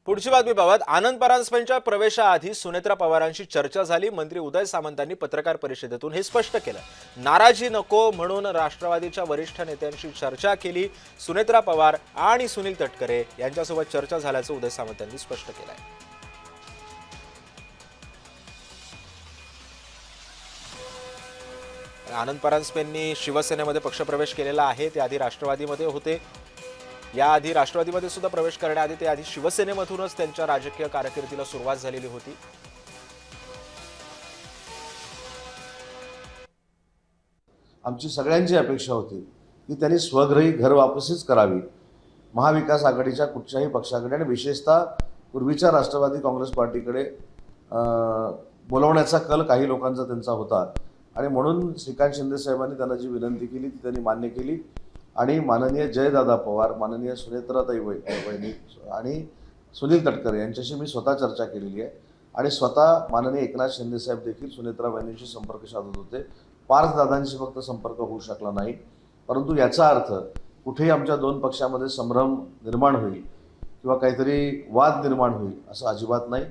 पुढची बातमीबाबत आनंद परांजपेंच्या प्रवेशाआधी सुनेत्रा पवारांशी चर्चा झाली। मंत्री उदय सामंतांनी पत्रकार परिषदेतून हे स्पष्ट केलं। नाराजी नको म्हणून राष्ट्रवादीच्या वरिष्ठ नेत्यांशी चर्चा केली। सुनेत्रा पवार आणि सुनील तटकरे यांच्यासोबत चर्चा झाल्याचं उदय सामंतांनी स्पष्ट केलं आहे। आनंद परांजपेंनी शिवसेनेमध्ये पक्षप्रवेश केलेला आहे। ते आधी राष्ट्रवादीमध्ये होते। याआधी राष्ट्रवादीमध्ये सुद्धा प्रवेश करण्याआधी ते आधी शिवसेनेमधूनच त्यांच्या राजकीय कारकिर्दीला सुरुवात झालेली होती। आमची सगळ्यांची अपेक्षा होती की त्यांनी स्वगृही घर वापसीच करावी। महाविकास आघाडीच्या कुठच्याही पक्षाकडे आणि विशेषतः पूर्वीच्या राष्ट्रवादी काँग्रेस पार्टीकडे बोलवण्याचा कल काही लोकांचा त्यांचा होता आणि म्हणून श्रीकांत शिंदे साहेबांनी त्यांना जी विनंती केली ती त्यांनी मान्य केली आणि माननीय जयदादा पवार, माननीय सुनेत्राताई वहिनी आणि सुनील तटकरे यांच्याशी मी स्वतः चर्चा केलेली आहे आणि स्वतः माननीय एकनाथ शिंदे साहेब देखील सुनेत्रा वहिनींशी संपर्क साधत होते। पार्थ दादांशी फक्त संपर्क होऊ शकला नाही, परंतु याचा अर्थ कुठेही आमच्या दोन पक्षामध्ये संभ्रम निर्माण होईल किंवा काहीतरी वाद निर्माण होईल असं अजिबात नाही।